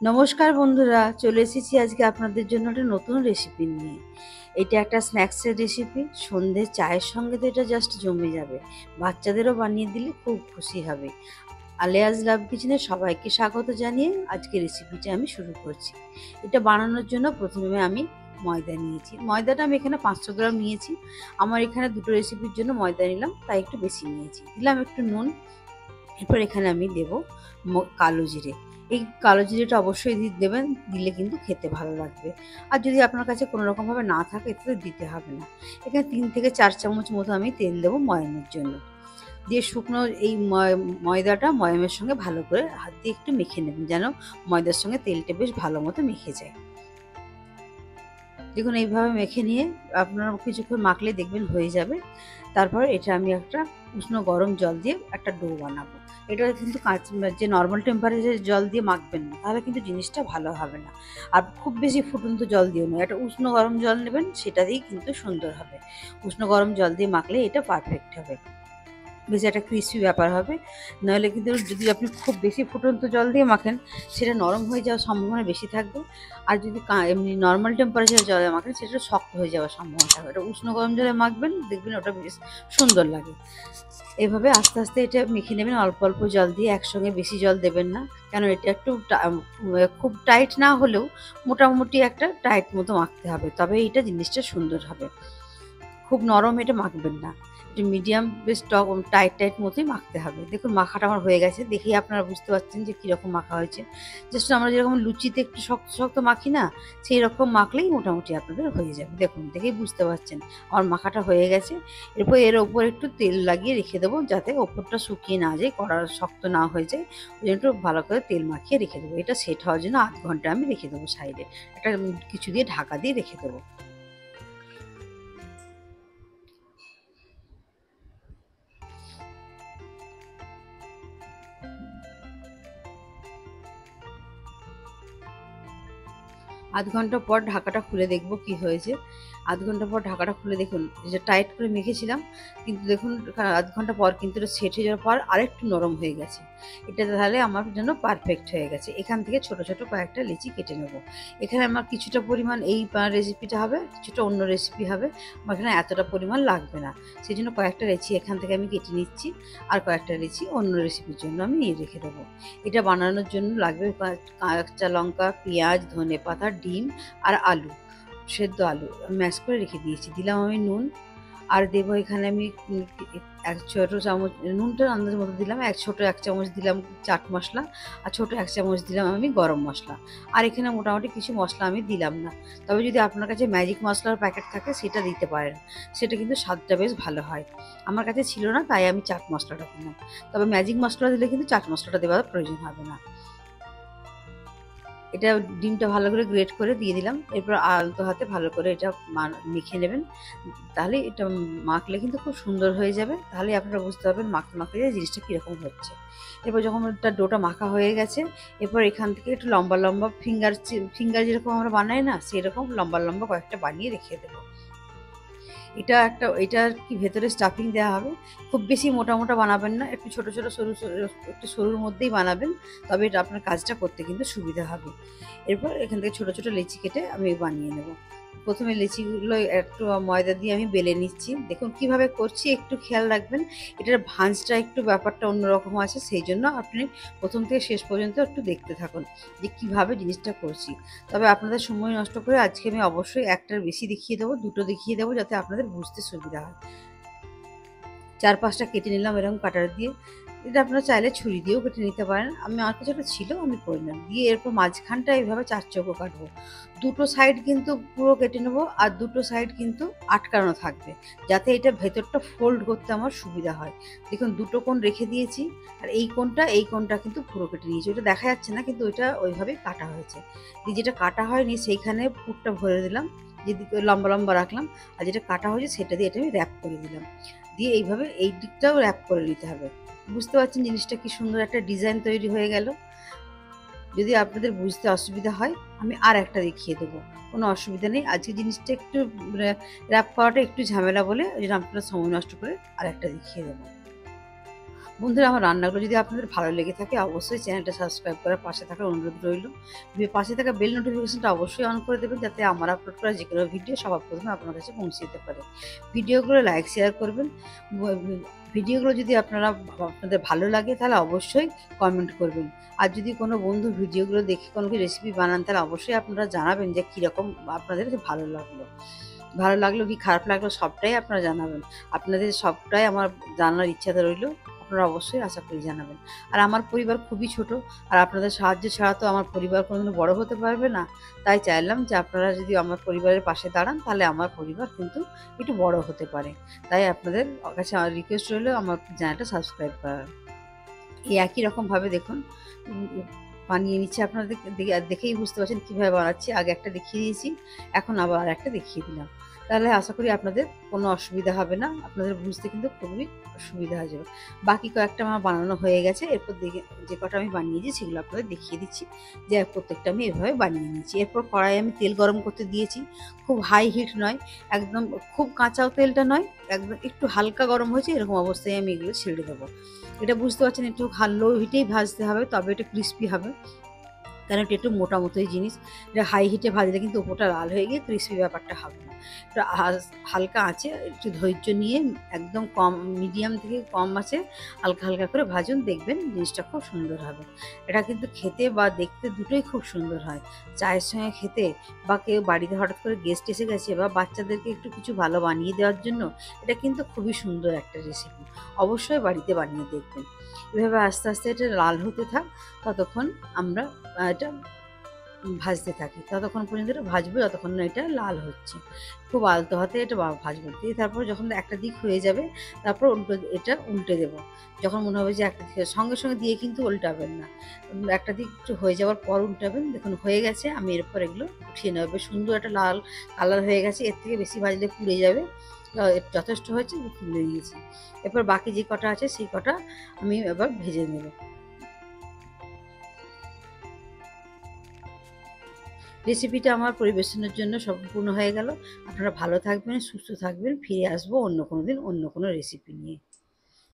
নমস্কার বন্ধুরা, চলে এসেছি আজকে আপনাদের জন্য একটা নতুন রেসিপি নিয়ে। এটা একটা স্ন্যাক্সের রেসিপি। সন্ধ্যের চায়ের সঙ্গে তো এটা জাস্ট জমে যাবে। বাচ্চাদেরও বানিয়ে দিলে খুব খুশি হবে। আলিয়াস লাভ কিচেনে সবাইকে স্বাগত জানিয়ে আজকে রেসিপিটা আমি শুরু করছি। এটা বানানোর জন্য প্রথমে আমি ময়দা নিয়েছি। ময়দাটা আমি এখানে 500 গ্রাম নিয়েছি। আমার এখানে দুটো রেসিপির জন্য ময়দা নিলাম, তাই একটু বেশি নিয়েছি। দিলাম একটু নুন। এরপর এখানে আমি দেবো কালো জিরে। এই কালো জিরেটা অবশ্যই দেবেন, দিলে কিন্তু খেতে ভালো লাগবে। আর যদি আপনার কাছে কোনো রকমভাবে না থাকে এতে দিতে হবে না। এখানে 3 থেকে 4 চামচ মতো আমি তেল দেবো ময়ামের জন্য। দিয়ে শুকনো এই ময়দাটা ময়ামের সঙ্গে ভালো করে হাত দিয়ে একটু মেখে নেবেন, যেন ময়দার সঙ্গে তেলটা বেশ ভালো মতো মেখে যায়। দেখুন এইভাবে মেখে নিয়ে আপনারা কিছুক্ষণ মাখলে দেখবেন হয়ে যাবে। তারপর এটা আমি একটা উষ্ণ গরম জল দিয়ে একটা ডো বানাবো। এটা কিন্তু যে নর্মাল টেম্পারেচারে জল দিয়ে মাখবেন না, তাহলে কিন্তু জিনিসটা ভালো হবে না। আর খুব বেশি ফুটন্ত জল দিও না, একটা উষ্ণ গরম জল নেবেন, সেটা দিয়েই কিন্তু সুন্দর হবে। উষ্ণ গরম জল দিয়ে মাখলে এটা পারফেক্ট হবে, বেশ একটা ক্রিস্পি ব্যাপার হবে। নাহলে কিন্তু যদি আপনি খুব বেশি ফুটন্ত জল দিয়ে মাখেন, সেটা নরম হয়ে যাওয়ার সম্ভাবনা বেশি থাকবে। আর যদি এমনি নর্মাল টেম্পারেচারে জলে মাখেন, সেটা শক্ত হয়ে যাওয়ার সম্ভাবনা থাকবে। এটা উষ্ণ গরম জলে মাখবেন, দেখবেন ওটা বেশ সুন্দর লাগে। এভাবে আস্তে আস্তে এটা মেখে নেবেন অল্প অল্প জল দিয়ে, একসঙ্গে বেশি জল দেবেন না। কেন এটা একটু খুব টাইট না হলেও মোটামুটি একটা টাইট মতো মাখতে হবে, তবে এটা জিনিসটা সুন্দর হবে। খুব নরম এটা মাখবেন না, একটু মিডিয়াম বেশ টাইট টাইট মতোই মাখতে হবে। দেখুন মাখাটা আমার হয়ে গেছে, দেখেই আপনারা বুঝতে পারছেন যে কীরকম মাখা হয়েছে। জাস্ট আমরা যেরকম লুচিতে একটু শক্ত শক্ত মাখি না, সেই রকম মাখলেই মোটামুটি আপনাদের হয়ে যাবে। দেখুন দেখেই বুঝতে পারছেন আমার মাখাটা হয়ে গেছে। এরপর এর ওপর একটু তেল লাগিয়ে রেখে দেবো, যাতে ওপরটা শুকিয়ে না যায়, কড়া শক্ত না হয়ে যায়। ওই জন্য একটু ভালো করে তেল মাখিয়ে রেখে দেবো। এটা সেট হওয়ার জন্য 0.5 ঘন্টা আমি রেখে দেবো সাইডে, একটা কিছু দিয়ে ঢাকা দিয়ে রেখে দেবো। আধ ঘন্টা পর ঢাকাটা খুলে দেখবো কি হয়েছে। আধ ঘন্টা পর ঢাকাটা খুলে দেখুন, যে টাইট করে মেখেছিলাম, কিন্তু দেখুন আধ ঘন্টা পর কিন্তু এটা সেট হয়ে যাওয়ার পর আরেকটু নরম হয়ে গেছে। এটা তাহলে আমার জন্য পারফেক্ট হয়ে গেছে। এখান থেকে ছোট ছোট কয়েকটা লিচি কেটে নেব। এখানে আমার কিছুটা পরিমাণ এই রেসিপিটা হবে, কিছুটা অন্য রেসিপি হবে। আমার এখানে এতটা পরিমাণ লাগবে না, সেই জন্য কয়েকটা লিচি এখান থেকে আমি কেটে নিচ্ছি। আর কয়েকটা লিচি অন্য রেসিপির জন্য আমি নিয়ে রেখে দেবো। এটা বানানোর জন্য লাগবে কাঁচা লঙ্কা, পেঁয়াজ, ধনেপাতা, ডিম আর আলু, সেদ্ধ আলু ম্যাশ করে রেখে দিয়েছি। দিলাম আমি নুন, আর দেবো এখানে আমি এক ছোট চামচ, নুনটা আন্দাজ মতো দিলাম। ছোট এক চামচ দিলাম চাট মশলা, আর ছোট এক চামচ দিলাম আমি গরম মশলা। আর এখানে মোটামুটি কিছু মশলা আমি দিলাম না, তবে যদি আপনার কাছে ম্যাজিক মশলার প্যাকেট থাকে সেটা দিতে পারেন, সেটা কিন্তু স্বাদটা বেশ ভালো হয়। আমার কাছে ছিল না, তাই আমি চাট মশলাটা দিলাম। তবে ম্যাজিক মশলা দিলে কিন্তু চাট মশলাটা দেওয়ার প্রয়োজন হবে না। এটা ডিমটা ভালো করে গ্রেট করে দিয়ে দিলাম। এরপর আলতো হাতে ভালো করে এটা মেখে নেবেন। তাহলে এটা মাখলে কিন্তু খুব সুন্দর হয়ে যাবে। তাহলে আপনারা বুঝতে পারবেন মাখতে মাখতে যে জিনিসটা কীরকম হচ্ছে। এরপর যখন ওটা ডোটা মাখা হয়ে গেছে, এরপর এখান থেকে একটু লম্বা লম্বা ফিঙ্গার যেরকম আমরা বানাই না, সেরকম লম্বা লম্বা কয়েকটা বানিয়ে রেখে দেবো। এটা আর কি ভেতরে স্টাফিং দেওয়া হবে। খুব বেশি মোটা মোটা বানাবেন না, একটু ছোট ছোট সরু একটু সরুর মধ্যেই বানাবেন, তবে এটা আপনার কাজটা করতে কিন্তু সুবিধা হবে। এরপর এখান থেকে ছোট ছোট লেচি কেটে আমি বানিয়ে নেব। প্রথমে লেচিগুলো একটু ময়দা দিয়ে আমি বেলে নিচ্ছি। দেখুন কিভাবে করছি, একটু খেয়াল রাখবেন। এটার ভাঁজটা একটু ব্যাপারটা অন্যরকম আছে, সেই জন্য আপনি প্রথম থেকে শেষ পর্যন্ত একটু দেখতে থাকুন যে কীভাবে জিনিসটা করছি। তবে আপনাদের সময় নষ্ট করে আজকে আমি অবশ্যই একটার বেশি দেখিয়ে দেবো, দুটো দেখিয়ে দেবো, যাতে আপনাদের বুঝতে সুবিধা হয়। 4-5টা কেটে নিলাম এরকম কাটার দিয়ে। এটা আপনারা চাইলে ছুরি দিয়েও কেটে নিতে পারেন। আমার কাছে একটা ছিল, আমি করে নিলাম। দিয়ে এরপর মাঝখানটা এইভাবে 4 চৌকো কাটবো। দুটো সাইড কিন্তু পুরো কেটে নেবো, আর দুটো সাইড কিন্তু আটকানো থাকবে, যাতে এটা ভেতরটা ফোল্ড করতে আমার সুবিধা হয়। দেখুন দুটো কোণ রেখে দিয়েছি, আর এই কোণটা কিন্তু পুরো কেটে নিয়েছি। ওটা দেখা যাচ্ছে না, কিন্তু ওইটা ওইভাবেই কাটা হয়েছে। দিয়ে যেটা কাটা হয়নি সেইখানে পুরটা ভরে দিলাম, যেদিকে লম্বা লম্বা রাখলাম। আর যেটা কাটা হয়েছে সেটা দিয়ে এটা আমি র্যাপ করে দিলাম। দিয়ে এইভাবে এই দিকটাও র্যাপ করে নিতে হবে। বুঝতে পারছেন জিনিসটা কি সুন্দর একটা ডিজাইন তৈরি হয়ে গেল। যদি আপনাদের বুঝতে অসুবিধা হয়, আমি আর একটা দেখিয়ে দেবো, কোনো অসুবিধা নেই। আজকে জিনিসটা একটু র্যাপ করাটা একটু ঝামেলা বলে ওই জন্য আপনারা সময় নষ্ট করে আর একটা দেখিয়ে দেবো। বন্ধুরা, আমার রান্নাগুলো যদি আপনাদের ভালো লেগে থাকে অবশ্যই চ্যানেলটা সাবস্ক্রাইব করে পাশে থাকার অনুরোধ রইল। পাশে থাকা বেল নোটিফিকেশনটা অবশ্যই অন করে দেবেন, যাতে আমার আপলোড করা যে কোনো ভিডিও সবার প্রথমে আপনার কাছে পৌঁছে যেতে পারে। ভিডিওগুলো লাইক শেয়ার করবেন। ভিডিওগুলো যদি আপনাদের ভালো লাগে তাহলে অবশ্যই কমেন্ট করবেন। আর যদি কোনো বন্ধু ভিডিওগুলো দেখে কোনো রেসিপি বানান তাহলে অবশ্যই আপনারা জানাবেন যে কীরকম আপনাদের ভালো লাগলো। ভালো লাগলো কি খারাপ লাগলো সবটাই আপনারা জানাবেন। আপনাদের সবটাই আমার জানার ইচ্ছাতে রইল। আপনারা অবশ্যই আশা করি জানাবেন। আর আমার পরিবার খুবই ছোট, আর আপনাদের সাহায্য ছাড়া তো আমার পরিবার কোনোদিনও বড় হতে পারবে না। তাই চাইলাম যে আপনারা যদি আমার পরিবারের পাশে দাঁড়ান তাহলে আমার পরিবার কিন্তু একটু বড় হতে পারে। তাই আপনাদের কাছে আমার রিকোয়েস্ট রইল আমার চ্যানেলটা সাবস্ক্রাইব করার। এই একই রকমভাবে দেখুন বানিয়ে নিচ্ছি। আপনারা দেখেই বুঝতে পারছেন কীভাবে বানাচ্ছি। আগে একটা দেখিয়ে দিয়েছি, এখন আবার আর একটা দেখিয়ে দিলাম। তাহলে আশা করি আপনাদের কোনো অসুবিধা হবে না, আপনাদের বুঝতে কিন্তু খুবই সুবিধা হয়ে যাবে। বাকি কয়েকটা আমার বানানো হয়ে গেছে, এরপর যে কটা আমি বানিয়েছি সেগুলো আপনাদের দেখিয়ে দিচ্ছি যে প্রত্যেকটা আমি এভাবে বানিয়ে নিয়েছি। এরপর কড়াইয়ে আমি তেল গরম করতে দিয়েছি। খুব হাই হিট নয়, একদম খুব কাঁচাও তেলটা নয়, একদম একটু হালকা গরম হয়েছে, এরকম অবস্থায় আমি এগুলো ছেড়ে দেবো। এটা বুঝতে পারছেন একটু লো হিটেই ভাজতে হবে, তবে এটা ক্রিস্পি হবে, কারণ এটা একটু মোটা মতোই জিনিস। এটা হাই হিটে ভাজলে কিন্তু ওপরটা লাল হয়ে গিয়ে ক্রিস্পি ব্যাপারটা হবে না। এটা হালকা আঁচে একটু ধৈর্য নিয়ে একদম কম মিডিয়াম থেকে কম আঁচে হালকা হালকা করে ভাজুন, দেখবেন জিনিসটা খুব সুন্দর হবে। এটা কিন্তু খেতে বা দেখতে দুটোই খুব সুন্দর হয়। চায়ের সঙ্গে খেতে, বা কেউ বাড়িতে হঠাৎ করে গেস্ট এসে গেছে, বা বাচ্চাদেরকে একটু কিছু ভালো বানিয়ে দেওয়ার জন্য এটা কিন্তু খুবই সুন্দর একটা রেসিপি। অবশ্যই বাড়িতে বানিয়ে দেখবেন। এভাবে আস্তে আস্তে এটা লাল হতে থাক, ততক্ষণ আমরা এটা ভাজতে থাকি। ততক্ষণ পর্যন্ত এটা ভাজবো যতক্ষণ না এটা লাল হচ্ছে। খুব আলতো হাতে এটা ভাজবো। দিয়ে তারপর যখন একটা দিক হয়ে যাবে তারপর এটা উল্টে দেবো। যখন মনে হবে যে একটা দিক সঙ্গে সঙ্গে দিয়ে কিন্তু উল্টাবেন না। একটা দিক একটু হয়ে যাওয়ার পর উল্টাবেন। দেখুন হয়ে গেছে, আমি এরপর এগুলো উঠিয়ে নেব। বেশ সুন্দর একটা লাল কালার হয়ে গেছে, এর থেকে বেশি ভাজলে পুড়ে যাবে। যথেষ্ট হয়েছে, তুলে নিয়েছি। এরপর বাকি যে কটা আছে সেই কটা আমি এবার ভেজে নেব। রেসিপিটা আমার পরিবেশনের জন্য সম্পূর্ণ হয়ে গেল। আপনারা ভালো থাকবেন, সুস্থ থাকবেন। ফিরে আসবো অন্য কোনো দিন অন্য কোনো রেসিপি নিয়ে।